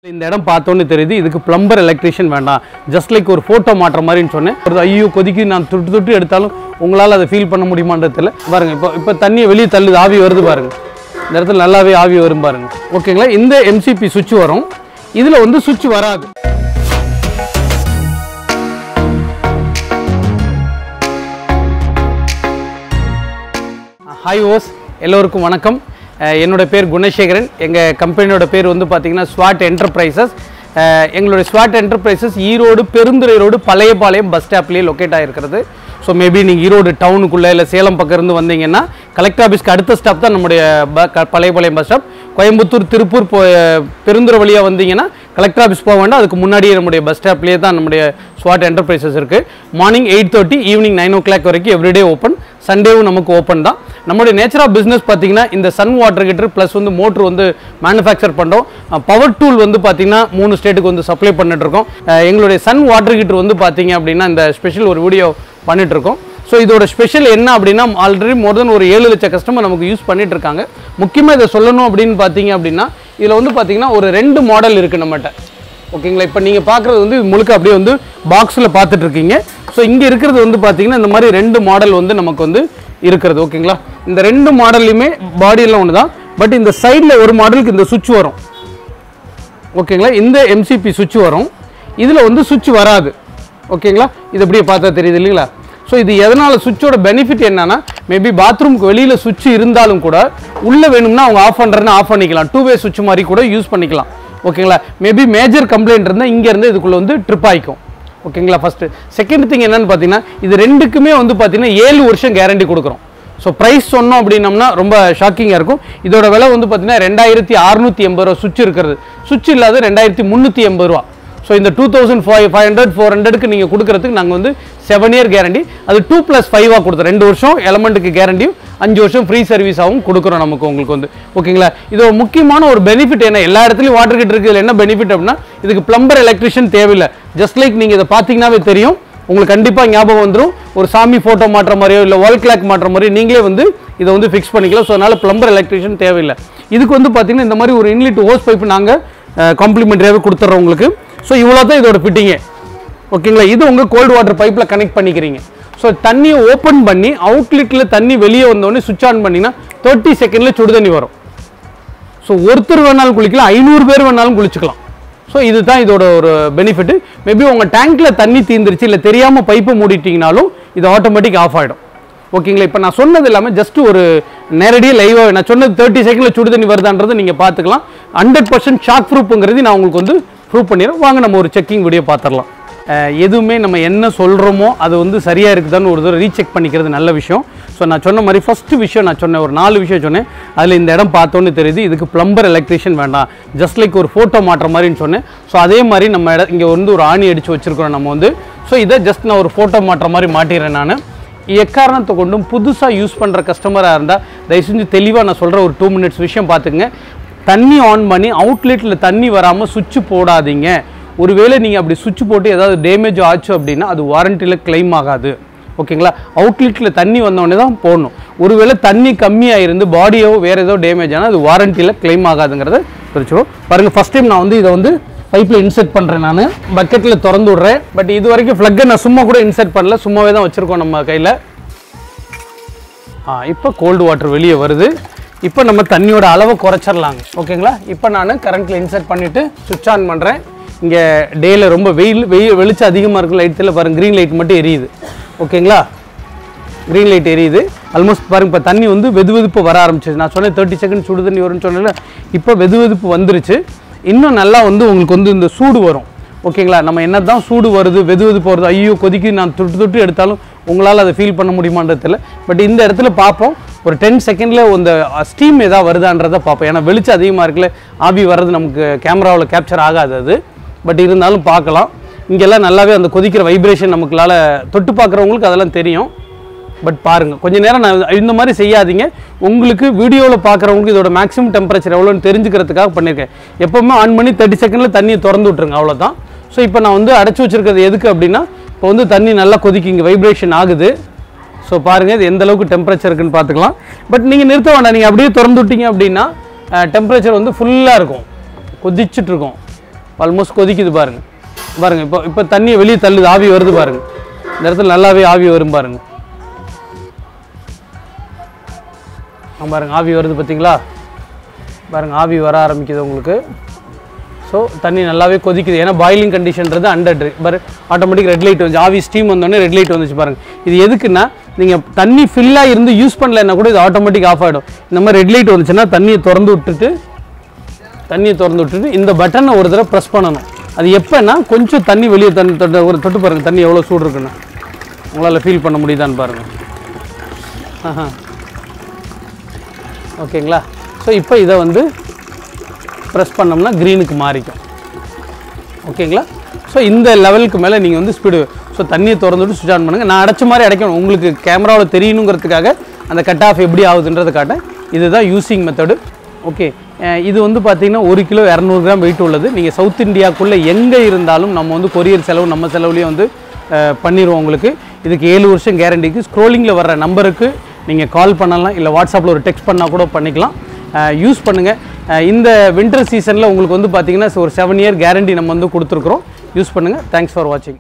இந்த இடம் பார்த்தோன்னு தெரியுது இதுக்கு பிளம்பர் எலக்ட்ரிஷியன் வேண்டாம் ஜஸ்ட் லைக் ஒரு ஃபோட்டோ மாற்ற மாதிரின்னு சொன்னேன். ஒரு ஐயோ கொதிக்கு நான் தொட்டு தொட்டு எடுத்தாலும் உங்களால் அதை ஃபீல் பண்ண முடியுமான்றதில்ல. பாருங்க இப்போ தண்ணியை வெளியே தள்ளுது, ஆவி வருது பாருங்க. இந்த இடத்துல நல்லாவே ஆவி வரும் பாருங்க. ஓகேங்களா, இந்த எம்சிபி சுவிட்ச் வரும், இதில் வந்து சுவிட்ச் வராது. ஹாய் ஓஸ், எல்லோருக்கும் வணக்கம். என்னோட பேர் குணசேகரன். எங்கள் கம்பெனியோட பேர் வந்து பார்த்தீங்கன்னா SWOT என்டர்பிரைசஸ். எங்களுடைய SWOT enterprises Erode Perundurai road Palayapalayam bus ஸ்டாப்லேயே லொக்கேட் ஆகிருக்கிறது. ஸோ மேபி நீங்கள் ஈரோடு டவுனுக்குள்ளே இல்லை சேலம் பக்கம் இருந்து வந்தீங்கன்னா கலெக்டர் ஆஃபீஸ்க்கு அடுத்த ஸ்டாப் தான் நம்முடைய பழையபாளையம் பஸ் ஸ்டாப். கோயம்புத்தூர் திருப்பூர் பெருந்துறை வழியாக வந்தீங்கன்னா கலெக்டர் ஆஃபீஸ் போக வேண்டாம், அதுக்கு முன்னாடியே நம்முடைய பஸ் ஸ்டாப்லேயே தான் நம்முடைய SWOT என்டர்பிரைசஸ் இருக்குது. மார்னிங் 8:30 ஈவினிங் 9 o'clock வரைக்கும் எவ்ரிடே ஓப்பன். சண்டேவும் நமக்கு ஓப்பன் தான். நம்மளுடைய நேச்சர் ஆஃப் பிஸ்னஸ் பார்த்தீங்கன்னா இந்த சன் வாட்டர் ஹீட்டர் ப்ளஸ் வந்து மோட்ரு வந்து மேனுஃபேக்சர் பண்ணுறோம். பவர் டூல் வந்து பார்த்தீங்கன்னா 3 ஸ்டேட்டுக்கு வந்து சப்ளை பண்ணிட்டுருக்கோம். எங்களுடைய சன் வாட்டர் ஹீட்டர் வந்து பார்த்தீங்க அப்படின்னா இந்த ஸ்பெஷல் ஒரு வீடியோ பண்ணிட்டுருக்கோம். ஸோ இதோட ஸ்பெஷல் என்ன அப்படின்னா ஆல்ரெடி மோர் தென் ஒரு 7 லட்சம் கஸ்டமர் நமக்கு யூஸ் பண்ணிட்டு இருக்காங்க. முக்கியமாக இதை சொல்லணும் அப்படின்னு பார்த்தீங்க அப்படின்னா இதில் வந்து பார்த்தீங்கன்னா ஒரு 2 மாடல் இருக்குது நம்மகிட்ட. ஓகேங்களா, இப்போ நீங்கள் பார்க்குறது வந்து முழுக்க அப்படியே வந்து பாக்ஸில் பார்த்துட்ருக்கீங்க. ஸோ இங்கே இருக்கிறது வந்து பார்த்தீங்கன்னா இந்த மாதிரி 2 மாடல் வந்து நமக்கு வந்து இருக்கிறது. ஓகேங்களா, இந்த 2 மாடல்லையுமே பாடியெல்லாம் ஒன்று தான். பட் இந்த சைடில் ஒரு மாடலுக்கு இந்த சுவிட்ச் வரும். ஓகேங்களா, இந்த எம்சிபி சுவிட்ச் வரும், இதில் வந்து சுவிட்ச் வராது. ஓகேங்களா, இது அப்படியே பார்த்தா தெரியுது இல்லைங்களா. ஸோ இது எதனால் சுவிட்சோட பெனிஃபிட் என்னன்னா மேபி பாத்ரூமுக்கு வெளியில் சுவிட்ச் இருந்தாலும் கூட உள்ளே வேணும்னா அவங்க ஆஃப் பண்ணுறேன்னு ஆஃப் பண்ணிக்கலாம். 2 வே சுவிட்ச் மாதிரி கூட யூஸ் பண்ணிக்கலாம். ஓகேங்களா, மேபி மேஜர் கம்ப்ளைண்ட் இருந்தால் இங்கேருந்து இதுக்குள்ளே வந்து ட்ரிப் ஆகிக்கும். ஓகேங்களா, ஃபஸ்ட்டு. செகண்ட் திங் என்னன்னு பார்த்தீங்கன்னா இது 2க்குமே வந்து பார்த்தீங்கன்னா 7 வருஷம் கேரண்டி கொடுக்குறோம். ஸோ ப்ரைஸ் சொன்னோம் அப்படின்னம்னா ரொம்ப ஷாக்கிங்காக இருக்கும். இதோட விலை வந்து பார்த்தீங்கன்னா 2680 ரூபா சுவிட்ச் இருக்கிறது. சுவிட்ச் இல்லாத 2380 ரூபா. ஸோ இந்த 2500 400க்கு நீங்கள் கொடுக்குறதுக்கு நாங்கள் வந்து 7 இயர் கேரண்டி, அது 2+5 கொடுத்துறோம். 2 வருஷம் எலமெண்ட்டுக்கு கேரண்டியும் 5 வருஷம் ஃப்ரீ சர்வீஸாகவும் கொடுக்குறோம் நமக்கு உங்களுக்கு வந்து. ஓகேங்களா, இது ஒரு முக்கியமான ஒரு பெனிஃபிட். என்ன எல்லா இடத்துலையும் வாட்டர் ஹீட்டர் இருக்குது, என்ன பெனிஃபிட் அப்படின்னா இதுக்கு பிளம்பர் எலக்ட்ரிஷியன் தேவையில்லை. ஜஸ்ட் லைக் நீங்கள் இதை பார்த்தீங்கன்னாவே தெரியும், உங்களுக்கு கண்டிப்பாக ஞாபகம் வந்துடும். ஒரு சாமி ஃபோட்டோ மாற்ற மாதிரியோ இல்லை வால் கிளாக் மாற்ற மாதிரியோ நீங்களே வந்து இதை வந்து ஃபிக்ஸ் பண்ணிக்கலாம். ஸோ அதனால் பிளம்பர் எலக்ட்ரிஷியன் தேவையில்லை. இதுக்கு வந்து பார்த்தீங்கன்னா இந்த மாதிரி ஒரு இன்லெட் ஹோஸ் பைப்பு நாங்கள் காம்ப்ளிமெண்ட்ரியாகவே கொடுத்துட்றோம் உங்களுக்கு. ஸோ இவ்வளோ தான் இதோட ஃபிட்டிங்கே. ஓகேங்களா, இது உங்கள் கோல்டு வாட்டர் பைப்பில் கனெக்ட் பண்ணிக்கிறீங்க. ஸோ தண்ணியை ஓப்பன் பண்ணி அவுட்லெட்டில் தண்ணி வெளியே வந்தோடனே சுவிட்ச் ஆன் பண்ணிங்கன்னா 30 செகண்டில் சுடு தண்ணி வரும். ஸோ ஒருத்தர் வேணாலும் குளிக்கலாம், 500 பேர் வேணாலும் குளிச்சுக்கலாம். ஸோ இதுதான் இதோட ஒரு பெனிஃபிட். மேபி உங்கள் டேங்க்கில் தண்ணி தீர்ந்துருச்சு இல்லை தெரியாமல் பைப்பை மூடிட்டிங்கனாலும் இது ஆட்டோமேட்டிக் ஆஃப் ஆகிடும். ஓகேங்களா, இப்போ நான் சொன்னது இல்லாமல் ஜஸ்ட் ஒரு நேரடியாக லைவாக நான் சொன்னது 30 செகண்டில் சுடு தண்ணி வருதான்றதை நீங்கள் பார்த்துக்கலாம். 100% ஷாக் ப்ரூஃப்ங்கிறது நான் உங்களுக்கு வந்து ப்ரூவ் பண்ணிடுறோம். வாங்க நம்ம ஒரு செக்கிங் வீடியோ பார்த்துடலாம். எதுவுமே நம்ம என்ன சொல்கிறோமோ அது வந்து சரியாக இருக்குதான்னு ஒரு தடவை ரீசெக் பண்ணிக்கிறது நல்ல விஷயம். ஸோ நான் சொன்ன மாதிரி ஃபஸ்ட்டு விஷயம் நான் சொன்னேன், ஒரு 4 விஷயம் சொன்னேன். அதில் இந்த இடம் பார்த்தோன்னு தெரியுது இதுக்கு பிளம்பர் எலக்ட்ரிஷியன் வேண்டாம் ஜஸ்ட் லைக் ஒரு ஃபோட்டோ மாற்ற மாதிரின்னு சொன்னேன். ஸோ அதே மாதிரி நம்ம இங்கே வந்து ஒரு ஆணி அடித்து வச்சுருக்கிறோம் நம்ம வந்து. ஸோ இதை ஜஸ்ட் நான் ஒரு ஃபோட்டோ மாற்ற மாதிரி மாட்டிடுறேன். நான் எக்காரணத்தை கொண்டும் புதுசாக யூஸ் பண்ணுற கஸ்டமராக இருந்தால் தயவு செஞ்சு தெளிவாக நான் சொல்கிற ஒரு 2 minutes விஷயம் பார்த்துக்குங்க. தண்ணி ஆன் பண்ணி அவுட்லெட்டில் தண்ணி வராமல் சுவிட்ச் போடாதீங்க. ஒருவேளை நீங்கள் அப்படி சுவிட்ச் போட்டு ஏதாவது டேமேஜ் ஆச்சு அப்படின்னா அது வாரண்டியில் கிளைம் ஆகாது. ஓகேங்களா, அவுட்லெட்டில் தண்ணி வந்தோடனே தான் போடணும். ஒருவேளை தண்ணி கம்மியாக இருந்து பாடியோ வேறு ஏதோ டேமேஜ் ஆனால் அது வாரண்டியில் கிளைம் ஆகாதுங்கிறத தெரிஞ்சுக்கணும். பாருங்கள், ஃபஸ்ட் டைம் நான் வந்து இதை வந்து பைப்பில் இன்செர்ட் பண்ணுறேன். நான் பக்கெட்டில் திறந்து விட்றேன். பட் இது வரைக்கும் ஃப்ளக்கை நான் சும்மா கூட இன்செர்ட் பண்ணல, சும்மாவே தான் வச்சுருக்கோம் நம்ம கையில். இப்போ கோல்டு வாட்டர் வெளியே வருது. இப்போ நம்ம தண்ணியோட அளவை குறைச்சிடலாங்க. ஓகேங்களா, இப்போ நான் கரண்ட்டில் இன்செர்ட் பண்ணிவிட்டு சுவிட்ச் ஆன் பண்ணுறேன். இங்கே டேயில் ரொம்ப வெளிச்சம் அதிகமாக இருக்கும். லைட்டில் பாருங்கள், க்ரீன் லைட் மட்டும் எரியுது. ஓகேங்களா, க்ரீன் லைட் எரியுது. ஆல்மோஸ்ட் பாருங்கள் இப்போ தண்ணி வந்து வெதுவெதுப்பு வர ஆரம்பிச்சிச்சு. நான் சொன்னேன் 30 செகண்ட் சுடு தண்ணி வரும்னு சொன்னேன்ல, இப்போ வெதுவெதுப்பு வந்துருச்சு. இன்னும் நல்லா வந்து உங்களுக்கு வந்து இந்த சூடு வரும். ஓகேங்களா, நம்ம என்ன தான் சூடு வருது வெதுவெதுப்பு வருது ஐயோ கொதிக்கு நான் தொட்டு தொட்டு எடுத்தாலும் உங்களால் அதை ஃபீல் பண்ண முடியுமான்றதில்ல. பட் இந்த இடத்துல பார்ப்போம், ஒரு 10 செகண்டில் இந்த ஸ்டீம் ஏதாவது வருதான்றதை பார்ப்போம். ஏன்னா வெளிச்சம் அதிகமாக இருக்குல்ல, ஆவி வர்றது நமக்கு கேமராவில் கேப்சர் ஆகாது அது. பட் இருந்தாலும் பார்க்கலாம். இங்கெல்லாம் நல்லாவே அந்த கொதிக்கிற வைப்ரேஷன் நமக்குளால் தொட்டு பார்க்குறவங்களுக்கு அதெல்லாம் தெரியும். பட் பாருங்கள், கொஞ்சம் நேரம் நான் இந்த மாதிரி செய்யாதீங்க. உங்களுக்கு வீடியோவில் பார்க்குறவங்களுக்கு இதோட மேக்ஸிமம் டெம்பரேச்சர் எவ்வளோன்னு தெரிஞ்சுக்கிறதுக்காக பண்ணியிருக்கேன். எப்போவுமே ஆன் பண்ணி 30 செகண்டில் தண்ணியை திறந்து விட்ருங்க, அவ்வளோதான். ஸோ இப்போ நான் வந்து அடைச்சி வச்சுருக்கிறது எதுக்கு அப்படின்னா இப்போ வந்து தண்ணி நல்லா கொதிக்கு, இங்கே வைப்ரேஷன் ஆகுது. ஸோ பாருங்கள் இது எந்த அளவுக்கு டெம்பரேச்சர் இருக்குன்னு பார்த்துக்கலாம். பட் நீங்கள் நிறுத்த வேண்டாம், நீங்கள் அப்படியே திறந்து விட்டீங்க அப்படின்னா டெம்பரேச்சர் வந்து ஃபுல்லாக இருக்கும், கொதிச்சுட்ருக்கும். ஆல்மோஸ்ட் கொதிக்குது பாருங்கள். பாருங்கள் இப்போ தண்ணியை வெளியே தள்ளுது, ஆவி வருது பாருங்கள். இந்த இடத்துல நல்லாவே ஆவி வரும் பாருங்கள். பாருங்கள் ஆவி வருது பார்த்தீங்களா? பாருங்கள் ஆவி வர ஆரம்பிக்குது உங்களுக்கு. ஸோ தண்ணி நல்லாவே கொதிக்குது. ஏன்னா பாயிலிங் கண்டிஷன்றது அண்டர் ஆட்டோமேட்டிக் ரெட் லைட் வந்துச்சு. ஆவி ஸ்டீம் வந்தோடனே ரெட் லைட் வந்துச்சு பாருங்கள். இது எதுக்குன்னா நீங்கள் தண்ணி ஃபில்லாக இருந்து யூஸ் பண்ணலைன்னா கூட இது ஆட்டோமேட்டிக் ஆஃப் ஆகிடும். இந்த மாதிரி ரெட் லைட் வந்துச்சுன்னா தண்ணியை திறந்து விட்டுட்டு இந்த பட்டனை ஒரு தடவை ப்ரெஸ் பண்ணணும். அது எப்போன்னா கொஞ்சம் தண்ணி வெளியே ஒரு தொட்டு பாருங்கள் தண்ணி எவ்வளோ சூடு இருக்குன்னு உங்களால் ஃபீல் பண்ண முடியுதான்னு பாருங்கள். ஓகேங்களா? ஸோ இப்போ இதை வந்து ப்ரெஸ் பண்ணோம்னா க்ரீனுக்கு மாறிக்கும். ஓகேங்களா? ஸோ இந்த லெவலுக்கு மேலே நீங்கள் வந்து ஸ்பீடு தண்ணியை திறந்துட்டு ஸ்விட்ச் ஆன் பண்ணுங்கள். நான் அடைச்ச மாதிரி அடைக்கணும், உங்களுக்கு கேமராவில் தெரியணுங்கிறதுக்காக அந்த கட் ஆஃப் எப்படி ஆகுதுன்றதை காட்டேன். இதுதான் யூஸிங் மெத்தடு. ஓகே, இது வந்து பார்த்திங்கன்னா 1 கிலோ 200 கிராம் வெயிட் உள்ளது. நீங்கள் சவுத் இந்தியாவுக்குள்ளே எங்கே இருந்தாலும் நம்ம வந்து கொரியர் செலவு நம்ம செலவுலேயே வந்து பண்ணிடுவோம் உங்களுக்கு. இதுக்கு 7 வருஷம் கேரண்டிக்கு. ஸ்க்ரோலிங்கில் வர்ற நம்பருக்கு நீங்கள் கால் பண்ணலாம், இல்லை வாட்ஸ்அப்பில் ஒரு டெக்ஸ்ட் பண்ணால் கூட பண்ணிக்கலாம். யூஸ் பண்ணுங்கள். இந்த வின்டர் சீசனில் உங்களுக்கு வந்து பார்த்திங்கன்னா ஒரு 7 இயர் கேரண்டி நம்ம வந்து கொடுத்துருக்குறோம். யூஸ் பண்ணுங்கள். தேங்க்ஸ் ஃபார் வாட்சிங்.